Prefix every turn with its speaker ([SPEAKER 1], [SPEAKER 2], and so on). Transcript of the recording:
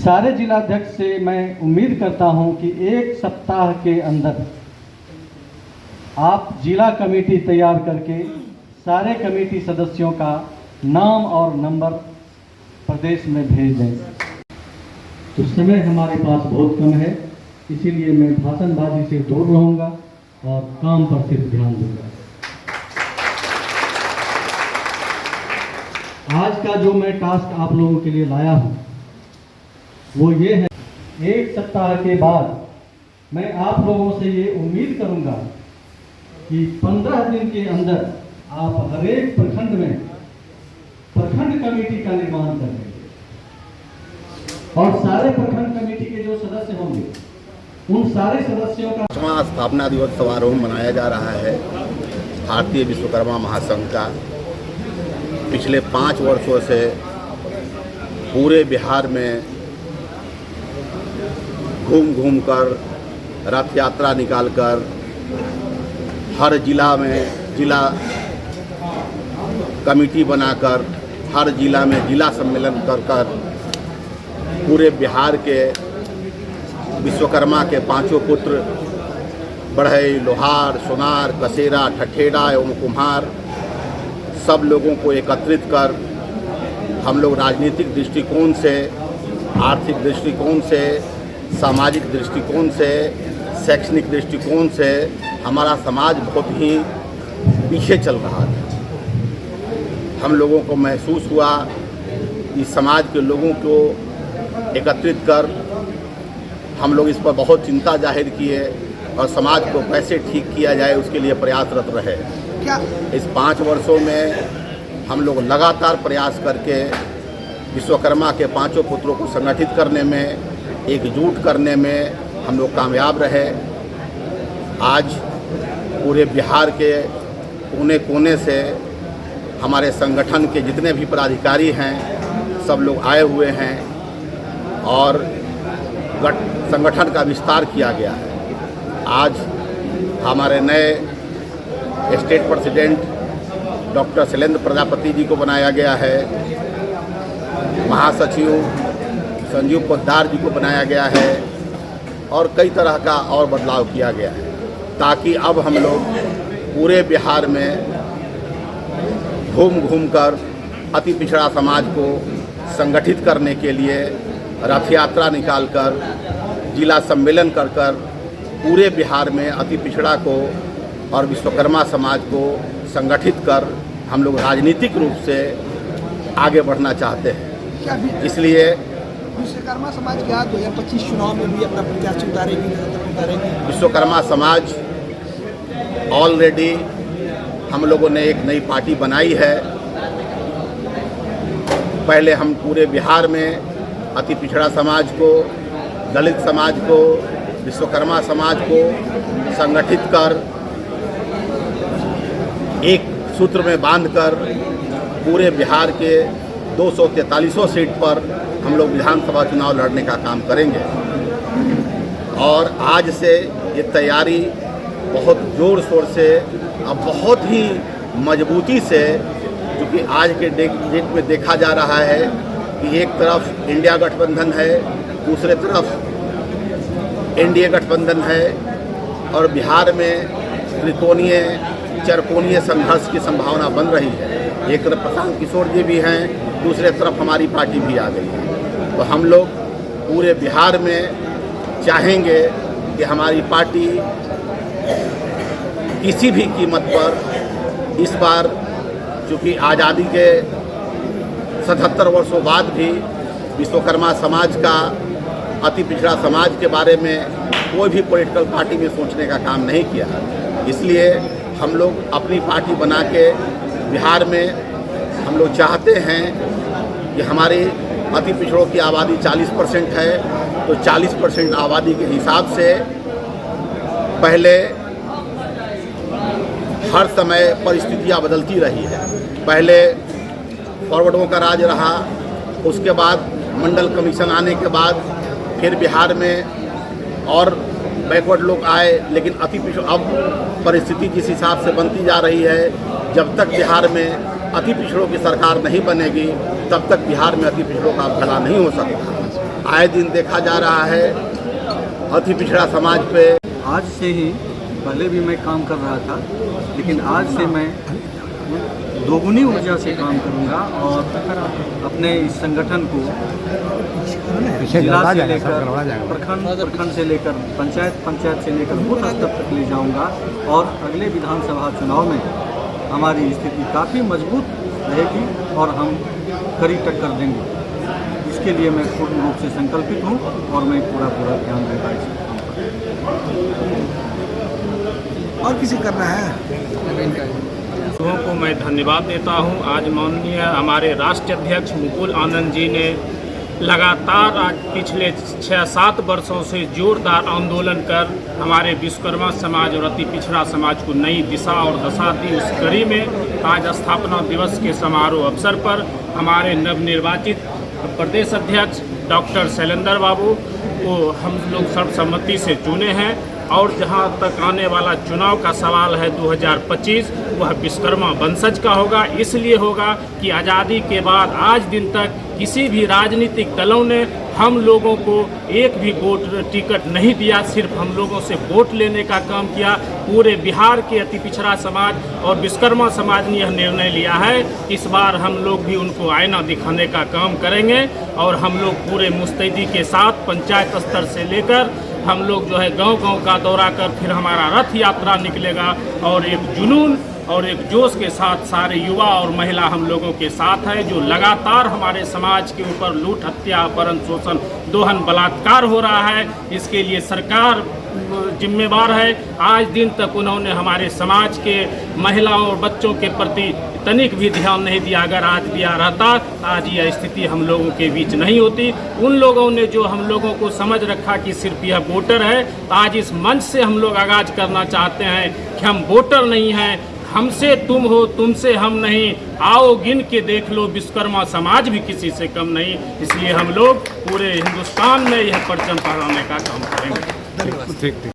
[SPEAKER 1] सारे जिलाध्यक्ष से मैं उम्मीद करता हूं कि एक सप्ताह के अंदर आप जिला कमेटी तैयार करके सारे कमेटी सदस्यों का नाम और नंबर प्रदेश में भेज दें। तो समय हमारे पास बहुत कम है, इसीलिए मैं भाषणबाजी से दूर रहूंगा और काम पर सिर्फ ध्यान दूंगा। आज का जो मैं टास्क आप लोगों के लिए लाया हूं वो ये है, एक सप्ताह के बाद मैं आप लोगों से ये उम्मीद करूंगा कि 15 दिन के अंदर आप हर एक प्रखंड में प्रखंड कमेटी का निर्माण कर देंगे और सारे प्रखंड कमेटी के जो सदस्य होंगे उन सारे सदस्यों का
[SPEAKER 2] स्थापना दिवस समारोह मनाया जा रहा है। भारतीय विश्वकर्मा महासंघ का पिछले 5 वर्षों से पूरे बिहार में घूम कर रथ यात्रा निकालकर हर जिला में जिला कमेटी बनाकर हर जिला में जिला सम्मेलन कर पूरे बिहार के विश्वकर्मा के 5 पुत्र बढ़ई, लोहार, सोनार, कसेरा, ठठेरा एवं कुम्हार सब लोगों को एकत्रित कर हम लोग राजनीतिक दृष्टिकोण से, आर्थिक दृष्टिकोण से, सामाजिक दृष्टिकोण से, शैक्षणिक दृष्टिकोण से हमारा समाज बहुत ही पीछे चल रहा था। हम लोगों को महसूस हुआ कि समाज के लोगों को एकत्रित कर हम लोग इस पर बहुत चिंता जाहिर किए और समाज को कैसे ठीक किया जाए उसके लिए प्रयासरत रहे। इस 5 वर्षों में हम लोग लगातार प्रयास करके विश्वकर्मा के 5 पुत्रों को संगठित करने में, एकजुट करने में हम लोग कामयाब रहे। आज पूरे बिहार के कोने कोने से हमारे संगठन के जितने भी पदाधिकारी हैं सब लोग आए हुए हैं और संगठन का विस्तार किया गया है। आज हमारे नए state president doctor Shailendra Prajapati ji को बनाया गया है, महासचिव संजीव पोद्दार जी को बनाया गया है और कई तरह का और बदलाव किया गया है ताकि अब हम लोग पूरे बिहार में घूम कर अति पिछड़ा समाज को संगठित करने के लिए रथ यात्रा निकालकर जिला सम्मेलन कर पूरे बिहार में अति पिछड़ा को और विश्वकर्मा समाज को संगठित कर हम लोग राजनीतिक रूप से आगे बढ़ना चाहते हैं। इसलिए
[SPEAKER 3] विश्वकर्मा समाज के हाथ 2025 चुनाव में भी अपना प्रत्याशी उतारेगी।
[SPEAKER 2] विश्वकर्मा समाज ऑलरेडी हम लोगों ने एक नई पार्टी बनाई है। पहले हम पूरे बिहार में अति पिछड़ा समाज को, दलित समाज को, विश्वकर्मा समाज को संगठित कर एक सूत्र में बांधकर पूरे बिहार के 243 सीट पर हम लोग विधानसभा चुनाव लड़ने का काम करेंगे। और आज से ये तैयारी बहुत ज़ोर शोर से अब बहुत ही मजबूती से, क्योंकि आज के डेट में देखा जा रहा है कि एक तरफ इंडिया गठबंधन है, दूसरे तरफ एनडीए गठबंधन है और बिहार में त्रिकोणीय चरकोणीय संघर्ष की संभावना बन रही है। एक तरफ प्रशांत किशोर जी भी हैं, दूसरे तरफ हमारी पार्टी भी आ गई है। तो हम लोग पूरे बिहार में चाहेंगे कि हमारी पार्टी किसी भी कीमत पर इस बार, चूँकि आज़ादी के 77 वर्षों बाद भी विश्वकर्मा समाज का, अति पिछड़ा समाज के बारे में कोई भी पॉलिटिकल पार्टी में सोचने का काम नहीं किया। इसलिए हम लोग अपनी पार्टी बना के बिहार में हम लोग चाहते हैं कि हमारी अति पिछड़ों की आबादी 40% है, तो 40% आबादी के हिसाब से पहले हर समय परिस्थितियां बदलती रही है। पहले फॉरवर्डों का राज रहा, उसके बाद मंडल कमीशन आने के बाद फिर बिहार में और बैकवर्ड लोग आए, लेकिन अति पिछड़ अब परिस्थिति जिस हिसाब से बनती जा रही है, जब तक बिहार में अति पिछड़ों की सरकार नहीं बनेगी तब तक बिहार में अति पिछड़ों का भला नहीं हो सकता। आए दिन देखा जा रहा है अति पिछड़ा समाज पे।
[SPEAKER 1] आज से ही, पहले भी मैं काम कर रहा था, लेकिन आज से मैं दोगुनी ऊर्जा से काम करूंगा और अपने इस संगठन को जिला से लेकर प्रखंड से लेकर पंचायत से लेकर बूथ स्तर तक ले जाऊंगा और अगले विधानसभा चुनाव में हमारी स्थिति काफ़ी मजबूत रहेगी और हम कड़ी टक्कर देंगे। इसके लिए मैं पूर्ण रूप से संकल्पित हूँ और मैं पूरा ध्यान दूंगा इस काम पर।
[SPEAKER 3] और किसी करना है
[SPEAKER 4] लोगों को मैं धन्यवाद देता हूं। आज माननीय हमारे राष्ट्रीय अध्यक्ष मुकुल आनंद जी ने लगातार आज पिछले 6-7 वर्षों से जोरदार आंदोलन कर हमारे विश्वकर्मा समाज और अति पिछड़ा समाज को नई दिशा और दशा दी। उस कड़ी में आज स्थापना दिवस के समारोह अवसर पर हमारे नवनिर्वाचित प्रदेश अध्यक्ष डॉक्टर शैलेंद्र बाबू को हम लोग सर्वसम्मति से चुने हैं और जहां तक आने वाला चुनाव का सवाल है 2025 वह विश्वकर्मा वंशज का होगा। इसलिए होगा कि आज़ादी के बाद आज दिन तक किसी भी राजनीतिक दलों ने हम लोगों को एक भी वोट टिकट नहीं दिया, सिर्फ हम लोगों से वोट लेने का काम किया। पूरे बिहार के अति पिछड़ा समाज और विश्वकर्मा समाज ने यह निर्णय लिया है, इस बार हम लोग भी उनको आईना दिखाने का काम करेंगे और हम लोग पूरे मुस्तैदी के साथ पंचायत स्तर से लेकर हम लोग जो है गांव-गांव का दौरा कर फिर हमारा रथ यात्रा निकलेगा और एक जुनून और एक जोश के साथ सारे युवा और महिला हम लोगों के साथ है। जो लगातार हमारे समाज के ऊपर लूट, हत्या, अपहरण, शोषण, दोहन, बलात्कार हो रहा है, इसके लिए सरकार जिम्मेवार है। आज दिन तक उन्होंने हमारे समाज के महिलाओं और बच्चों के प्रति तनिक भी ध्यान नहीं दिया। अगर आज दिया रहता आज यह स्थिति हम लोगों के बीच नहीं होती। उन लोगों ने जो हम लोगों को समझ रखा कि सिर्फ यह वोटर है, तो आज इस मंच से हम लोग आगाज करना चाहते हैं कि हम वोटर नहीं हैं, हमसे तुम हो, तुमसे हम नहीं। आओ गिन के देख लो, विश्वकर्मा समाज भी किसी से कम नहीं। इसलिए हम लोग पूरे हिंदुस्तान में यह परचम फहराने का काम करेंगे।
[SPEAKER 3] धन्यवाद।